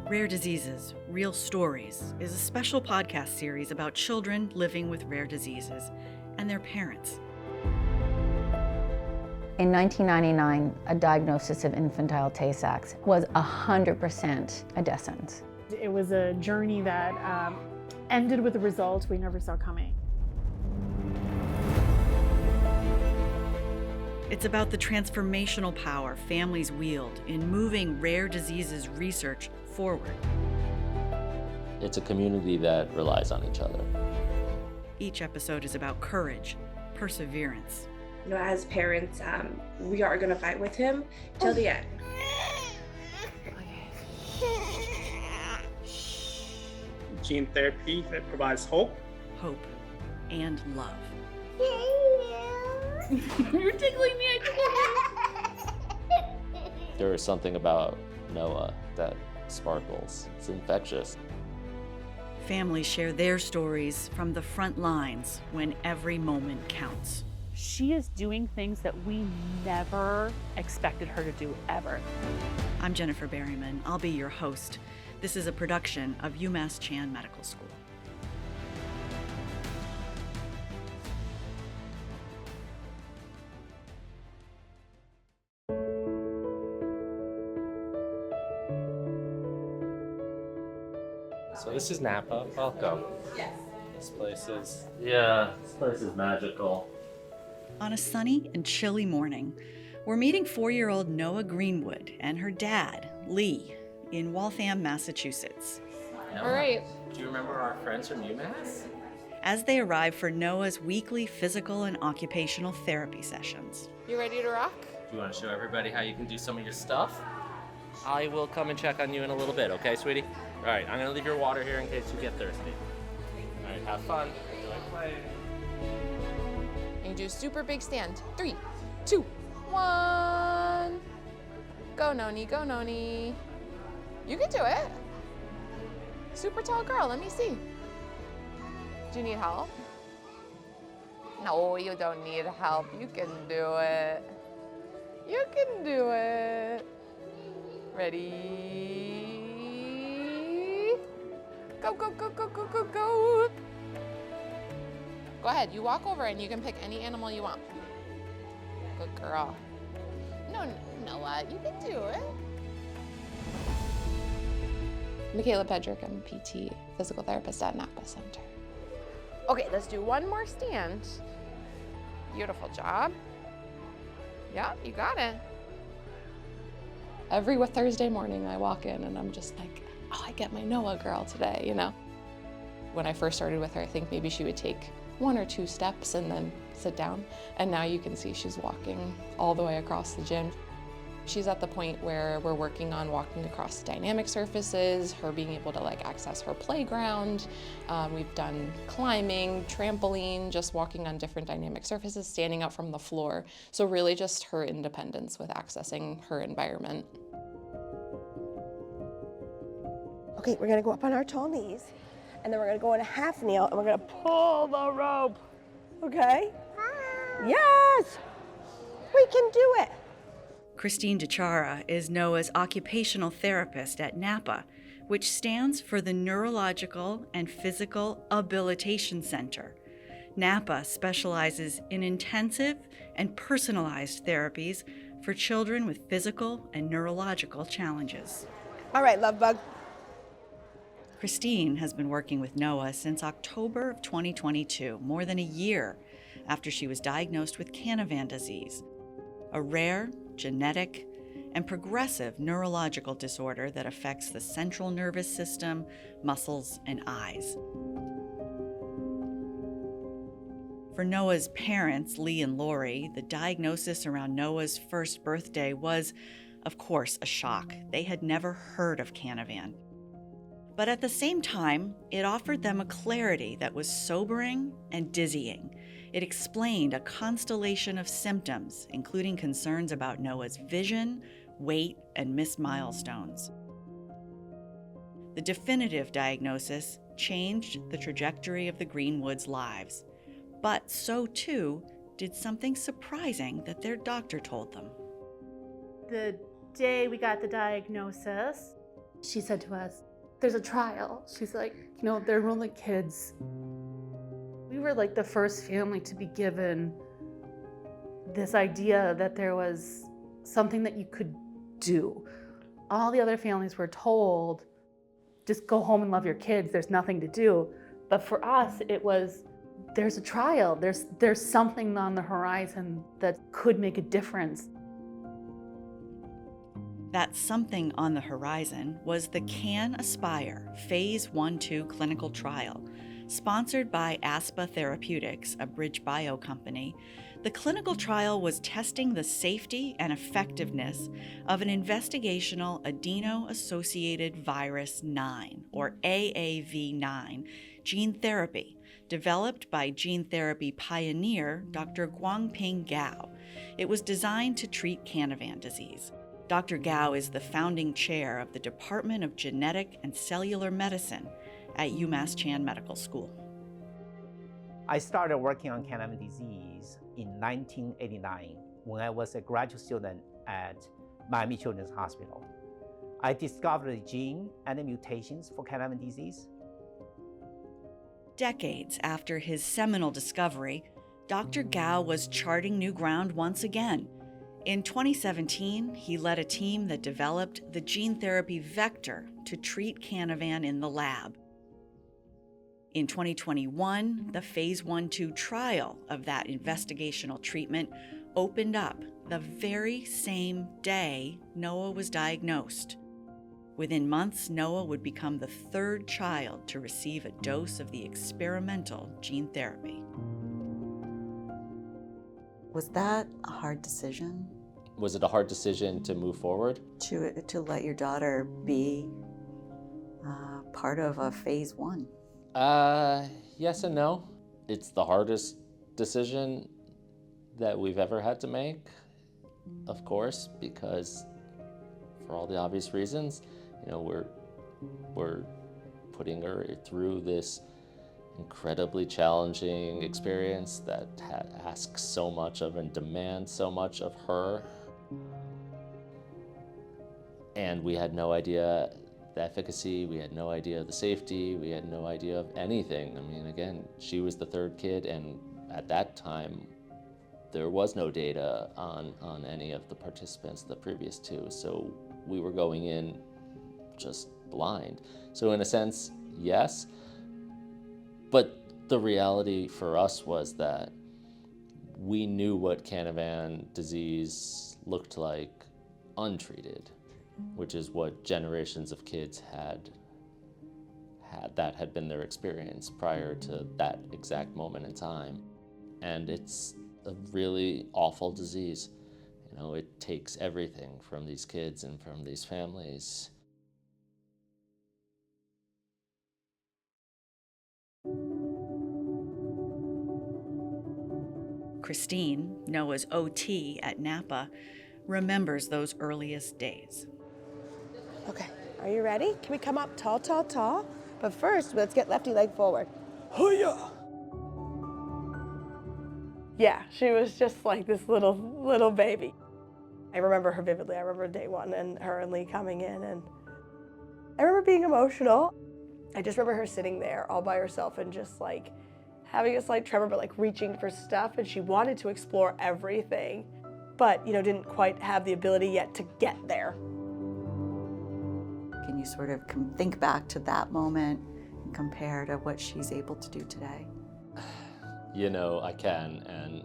Rare Diseases, Real Stories is a special podcast series about children living with rare diseases and their parents. In 1999, a diagnosis of infantile Tay-Sachs was 100% a death sentence. It was a journey that ended with a result we never saw coming. It's about the transformational power families wield in moving rare diseases research forward. It's a community that relies on each other. Each episode is about courage, perseverance. You know, as parents, we are going to fight with him till the end. Gene therapy that provides hope. Hope and love. You're tickling me. There is something about Noa that sparkles. It's infectious. Families share their stories from the front lines when every moment counts. She is doing things that we never expected her to do ever. I'm Jennifer Berryman. I'll be your host. This is a production of UMass Chan Medical School. So this is Napa. Welcome. Yes. This place is magical. On a sunny and chilly morning, we're meeting 4-year-old Noa Greenwood and her dad, Lee, in Waltham, Massachusetts. Horae. Do you remember our friends from UMass? As they arrive for Noa's weekly physical and occupational therapy sessions. You ready to rock? Do you want to show everybody how you can do some of your stuff? I will come and check on you in a little bit, okay, sweetie? All right, I'm going to leave your water here in case you get thirsty. All right, have fun. Enjoy playing. And you do a super big stand. 3, 2, 1. Go, Noni, go, Noni. You can do it. Super tall girl, let me see. Do you need help? No, you don't need help. You can do it. You can do it. Ready? Go, go, go, go, go, go, go. Go ahead, you walk over and you can pick any animal you want. Good girl. No, Noah, you can do it. Michaela Pedrick, I'm a PT, physical therapist at Napa Center. Okay, let's do one more stand. Beautiful job. Yeah, you got it. Every Thursday morning I walk in and I'm just like, oh, I get my Noa girl today, you know? When I first started with her, I think maybe she would take 1 or 2 steps and then sit down. And now you can see she's walking all the way across the gym. She's at the point where we're working on walking across dynamic surfaces, her being able to access her playground. We've done climbing, trampoline, just walking on different dynamic surfaces, standing up from the floor. So really just her independence with accessing her environment. Okay, we're gonna go up on our tall knees, and then we're gonna go in a half kneel, and we're gonna pull the rope, okay? Yes, we can do it. Christine DeChara is Noa's occupational therapist at Napa, which stands for the Neurological and Physical Habilitation Center. Napa specializes in intensive and personalized therapies for children with physical and neurological challenges. All right, love bug. Christine has been working with Noa since October of 2022, more than a year after she was diagnosed with Canavan disease, a rare, genetic, and progressive neurological disorder that affects the central nervous system, muscles, and eyes. For Noa's parents, Lee and Lori, the diagnosis around Noa's first birthday was, of course, a shock. They had never heard of Canavan. But at the same time, it offered them a clarity that was sobering and dizzying. It explained a constellation of symptoms, including concerns about Noa's vision, weight, and missed milestones. The definitive diagnosis changed the trajectory of the Greenwoods' lives, but so too did something surprising that their doctor told them. The day we got the diagnosis, She said to us, there's a trial. She's like, they're enrolling kids. We were like the first family to be given this idea that there was something that you could do. All the other families were told, just go home and love your kids, there's nothing to do. But for us, it was, there's a trial, there's something on the horizon that could make a difference. That something on the horizon was the Can Aspire Phase 1-2 clinical trial. Sponsored by Aspa Therapeutics, a BridgeBio company, the clinical trial was testing the safety and effectiveness of an investigational adeno-associated virus 9, or AAV9, gene therapy, developed by gene therapy pioneer Dr. Guangping Gao. It was designed to treat Canavan disease. Dr. Gao is the founding chair of the Department of Genetic and Cellular Medicine at UMass Chan Medical School. I started working on Canavan disease in 1989 when I was a graduate student at Miami Children's Hospital. I discovered the gene and the mutations for Canavan disease. Decades after his seminal discovery, Dr. Gao was charting new ground once again. In 2017, he led a team that developed the gene therapy vector to treat Canavan in the lab. In 2021, the Phase 1-2 trial of that investigational treatment opened up the very same day Noa was diagnosed. Within months, Noa would become the third child to receive a dose of the experimental gene therapy. Was that a hard decision? Was it a hard decision to move forward? To let your daughter be part of a Phase 1? Yes and no. It's the hardest decision that we've ever had to make, of course, because for all the obvious reasons, we're putting her through this incredibly challenging experience that asks so much of and demands so much of her. And we had no idea the efficacy, we had no idea of the safety, we had no idea of anything. I mean, again, she was the third kid, and at that time, there was no data on any of the participants, the previous two, so we were going in just blind. So in a sense, yes, but the reality for us was that we knew what Canavan disease looked like untreated, which is what generations of kids had been their experience prior to that exact moment in time. And it's a really awful disease. It takes everything from these kids and from these families. Christine, Noa's OT at Napa, remembers those earliest days. Okay, are you ready? Can we come up tall, tall, tall? But first, let's get lefty leg forward. Hoo-yah! Yeah, she was just like this little baby. I remember her vividly. I remember day one and her and Lee coming in, and I remember being emotional. I just remember her sitting there all by herself and just like having a slight tremor, but like reaching for stuff, and she wanted to explore everything, but didn't quite have the ability yet to get there. Can you sort of think back to that moment and compare to what she's able to do today? I can, and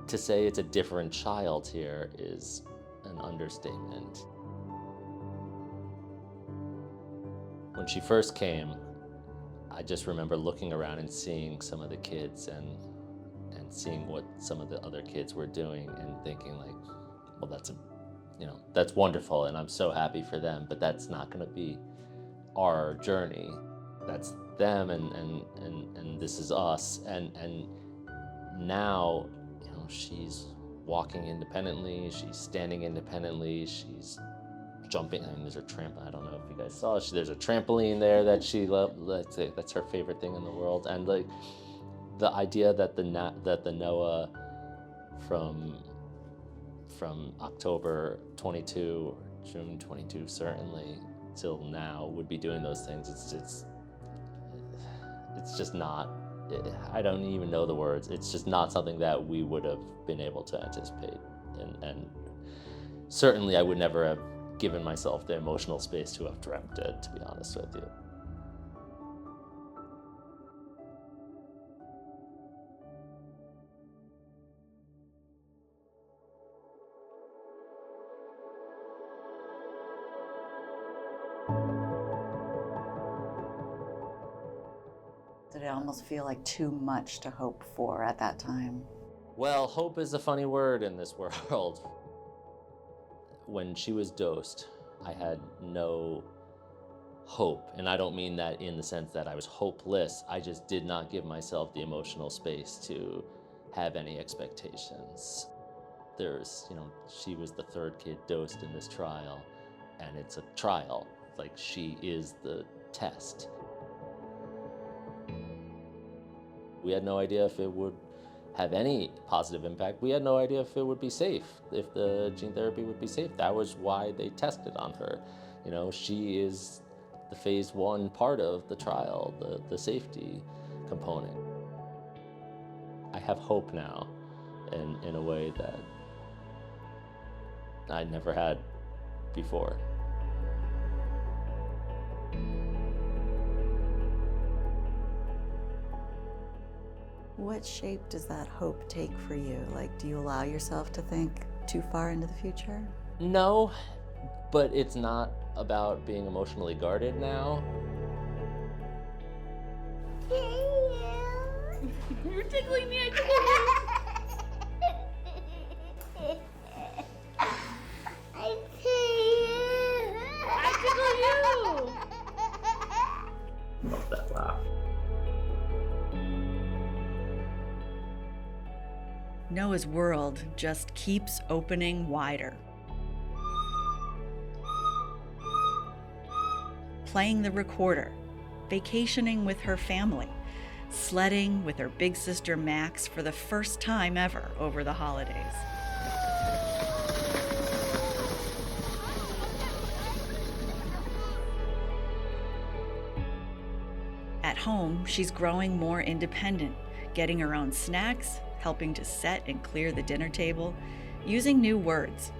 to say it's a different child here is an understatement. When she first came, I just remember looking around and seeing some of the kids and seeing what some of the other kids were doing and thinking like, well, that's wonderful and I'm so happy for them, but that's not gonna be our journey. That's them and this is us. And now, she's walking independently, she's standing independently, she's jumping. I mean, there's a trampoline. I don't know if you guys saw. There's a trampoline there that she loved. That's her favorite thing in the world. And like the idea that the Noa from October 22, June 22 certainly, till now would be doing those things. It's just not, I don't even know the words. It's just not something that we would have been able to anticipate. And certainly I would never have given myself the emotional space to have dreamt it, to be honest with you. Did it almost feel like too much to hope for at that time? Well, hope is a funny word in this world. When she was dosed, I had no hope. And I don't mean that in the sense that I was hopeless. I just did not give myself the emotional space to have any expectations. She was the third kid dosed in this trial, and it's a trial. Like, she is the test. We had no idea if it would have any positive impact. We had no idea if it would be safe, if the gene therapy would be safe. That was why they tested on her. She is the phase 1 part of the trial, the safety component. I have hope now in a way that I never had before. What shape does that hope take for you? Like, do you allow yourself to think too far into the future? No, but it's not about being emotionally guarded now. You're tickling me, I tickle you. Love that laugh. Noa's world just keeps opening wider. Playing the recorder, vacationing with her family, sledding with her big sister Max for the first time ever over the holidays. At home, she's growing more independent, getting her own snacks, helping to set and clear the dinner table, using new words.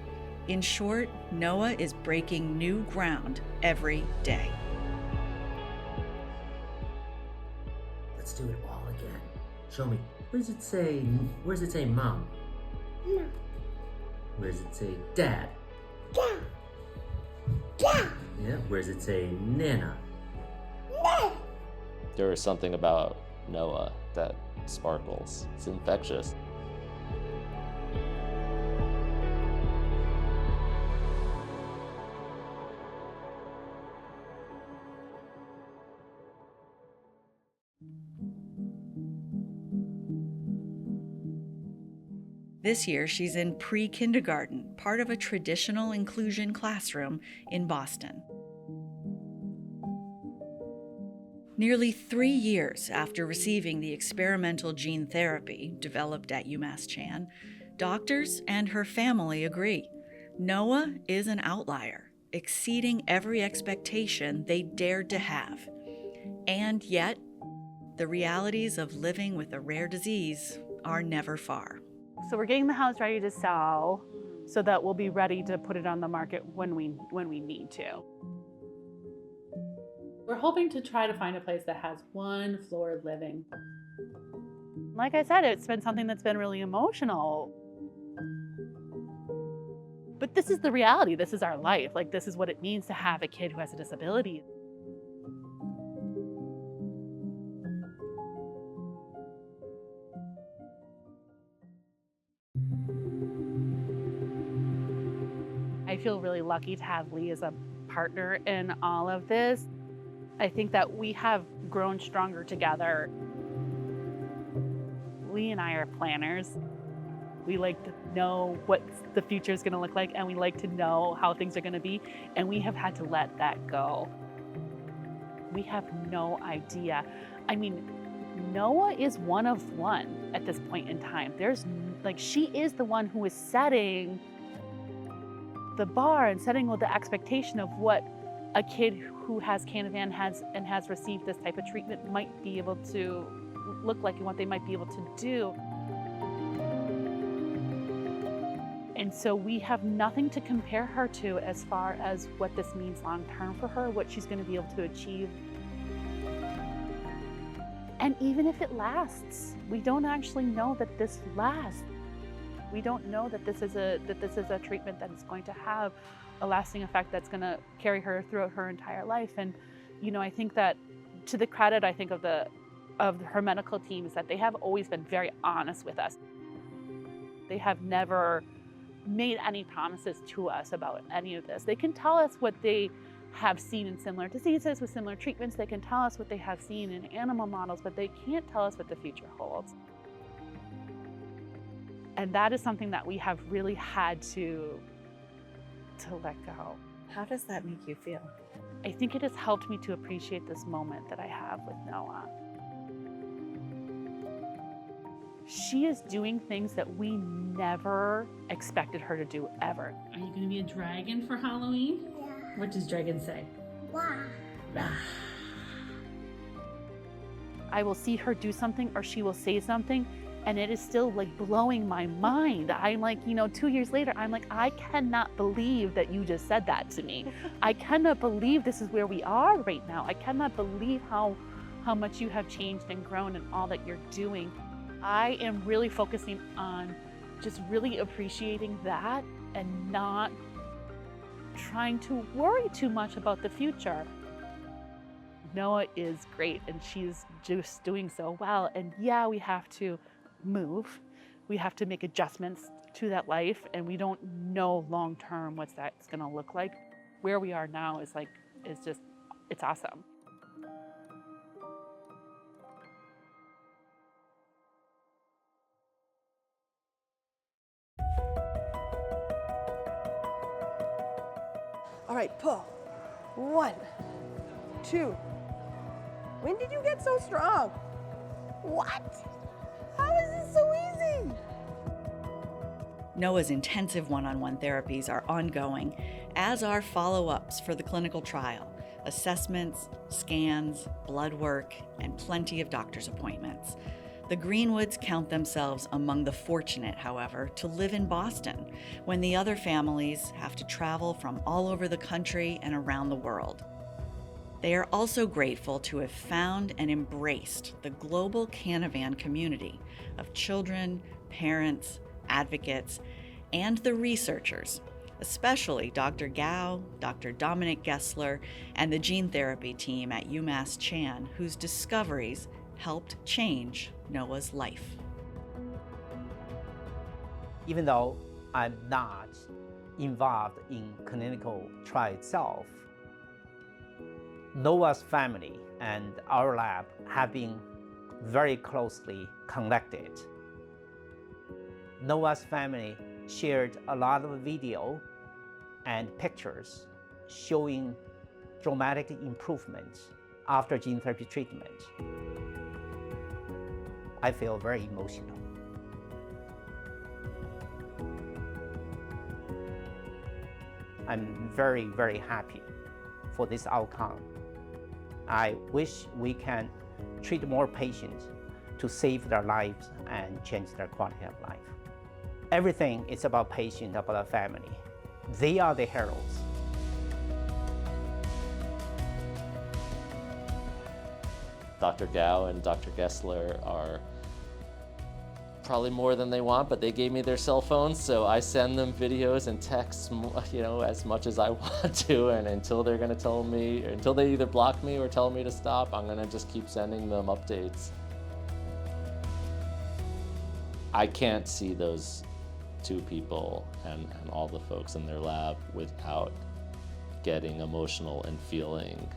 In short, Noa is breaking new ground every day. Let's do it all again. Show me. Where's it say mom? No. Where does it say dad? Dad. Dad. Yeah, where does it say nana? No. There is something about Noa that sparkles. It's infectious. This year, she's in pre-kindergarten, part of a traditional inclusion classroom in Boston. Nearly 3 years after receiving the experimental gene therapy developed at UMass Chan, doctors and her family agree. Noa is an outlier, exceeding every expectation they dared to have. And yet, the realities of living with a rare disease are never far. So we're getting the house ready to sell so that we'll be ready to put it on the market when we need to. We're hoping to try to find a place that has 1 floor living. Like I said, it's been something that's been really emotional. But this is the reality. This is our life. Like, this is what it means to have a kid who has a disability. I feel really lucky to have Lee as a partner in all of this. I think that we have grown stronger together. Lee and I are planners. We like to know what the future is going to look like, and we like to know how things are going to be, and we have had to let that go. We have no idea. I mean, Noa is one of one at this point in time. She is the one who is setting the bar and setting the expectation of what a kid who has Canavan has received this type of treatment might be able to look like and what they might be able to do. And so we have nothing to compare her to as far as what this means long term for her, what she's going to be able to achieve. And even if it lasts, we don't actually know that this lasts. We don't know that this is a treatment that is going to have a lasting effect that's going to carry her throughout her entire life. And I think that to the credit, I think of her medical team is that they have always been very honest with us. They have never made any promises to us about any of this. They can tell us what they have seen in similar diseases with similar treatments. They can tell us what they have seen in animal models, but they can't tell us what the future holds. And that is something that we have really had to let go. How does that make you feel? I think it has helped me to appreciate this moment that I have with Noa. She is doing things that we never expected her to do ever. Are you going to be a dragon for Halloween? Yeah. What does dragon say? Wah. I will see her do something or she will say something and it is still like blowing my mind. I'm like, 2 years later, I'm like, I cannot believe that you just said that to me. I cannot believe this is where we are right now. I cannot believe how much you have changed and grown and all that you're doing. I am really focusing on just really appreciating that and not trying to worry too much about the future. Noa is great and she's just doing so well. And yeah, we have to move. We have to make adjustments to that life and we don't know long term what that's gonna look like. Where we are now is it's awesome. All right, pull. 1, 2. When did you get so strong? What? How is this so easy? Noa's intensive one-on-one therapies are ongoing, as are follow-ups for the clinical trial, assessments, scans, blood work, and plenty of doctor's appointments. The Greenwoods count themselves among the fortunate, however, to live in Boston, when the other families have to travel from all over the country and around the world. They are also grateful to have found and embraced the global Canavan community of children, parents, advocates, and the researchers, especially Dr. Gao, Dr. Dominic Gessler, and the gene therapy team at UMass Chan, whose discoveries helped change Noa's life. Even though I'm not involved in clinical trial itself, Noa's family and our lab have been very closely connected. Noa's family shared a lot of video and pictures showing dramatic improvements after gene therapy treatment. I feel very emotional. I'm very, very happy for this outcome. I wish we can treat more patients to save their lives and change their quality of life. Everything is about patient, about the family. They are the heroes. Dr. Gao and Dr. Gessler are probably more than they want, but they gave me their cell phones, so I send them videos and texts, as much as I want to, and until they're gonna tell me, until they either block me or tell me to stop, I'm gonna just keep sending them updates. I can't see those two people and all the folks in their lab without getting emotional and feeling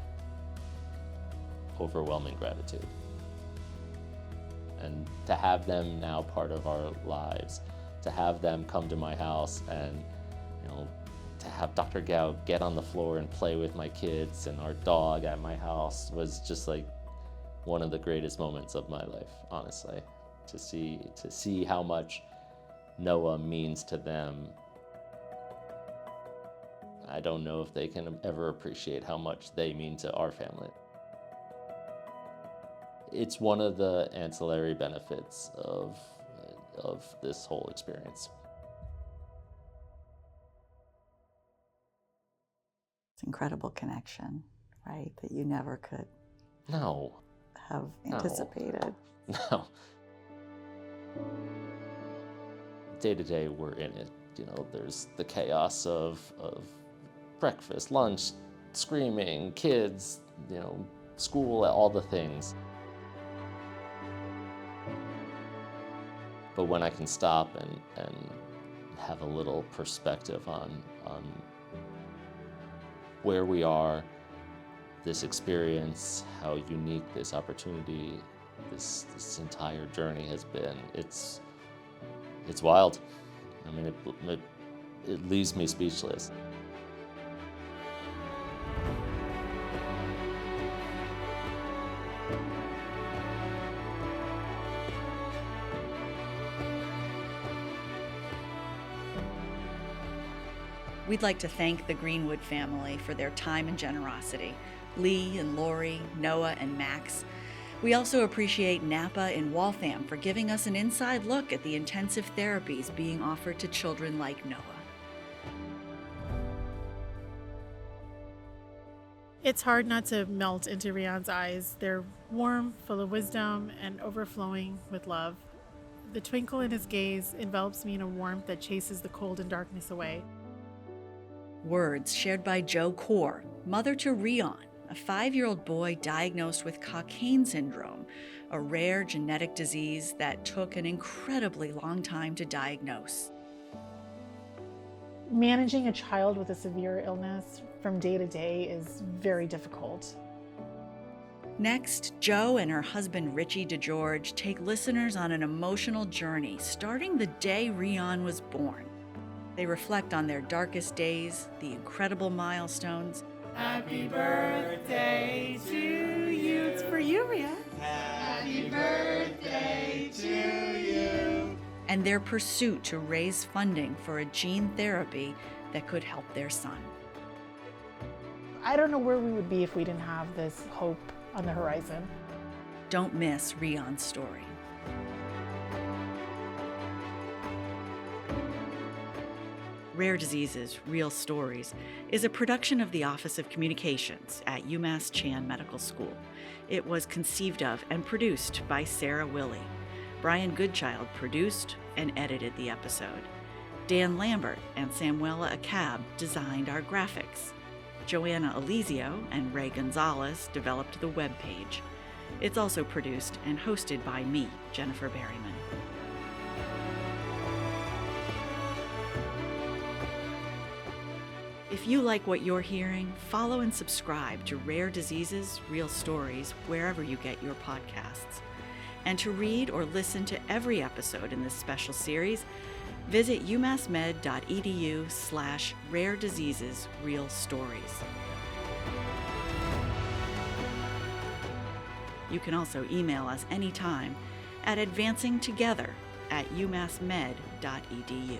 overwhelming gratitude. And to have them now part of our lives, to have them come to my house and, to have Dr. Gao get on the floor and play with my kids and our dog at my house was just like one of the greatest moments of my life, honestly. To see how much Noa means to them. I don't know if they can ever appreciate how much they mean to our family. It's one of the ancillary benefits of this whole experience. It's an incredible connection, right? That you never could have anticipated. No. Day to day, we're in it. You know, there's the chaos of breakfast, lunch, screaming, kids, you know, school, all the things. But when I can stop and have a little perspective on where we are, this experience, how unique this opportunity, this entire journey has been, it's wild. I mean, it leaves me speechless. We'd like to thank the Greenwood family for their time and generosity. Lee and Lori, Noah and Max. We also appreciate Napa in Waltham for giving us an inside look at the intensive therapies being offered to children like Noah. It's hard not to melt into Rian's eyes. They're warm, full of wisdom, and overflowing with love. The twinkle in his gaze envelops me in a warmth that chases the cold and darkness away. Words shared by Jo Kaur, mother to Rian, a 5-year-old boy diagnosed with Cockayne syndrome, a rare genetic disease that took an incredibly long time to diagnose. Managing a child with a severe illness from day to day is very difficult. Next, Jo and her husband Richie DeGeorge take listeners on an emotional journey starting the day Rian was born. They reflect on their darkest days, the incredible milestones. Happy birthday to you. It's for you, Rian. Happy birthday to you. And their pursuit to raise funding for a gene therapy that could help their son. I don't know where we would be if we didn't have this hope on the horizon. Don't miss Rian's story. Rare Diseases, Real Stories is a production of the Office of Communications at UMass Chan Medical School. It was conceived of and produced by Sarah Willey. Brian Goodchild produced and edited the episode. Dan Lambert and Samuela Acab designed our graphics. Joanna Elizio and Ray Gonzalez developed the webpage. It's also produced and hosted by me, Jennifer Berryman. If you like what you're hearing, follow and subscribe to Rare Diseases, Real Stories wherever you get your podcasts. And to read or listen to every episode in this special series, visit umassmed.edu/Rare Diseases, Real Stories. You can also email us anytime at advancingtogether@umassmed.edu.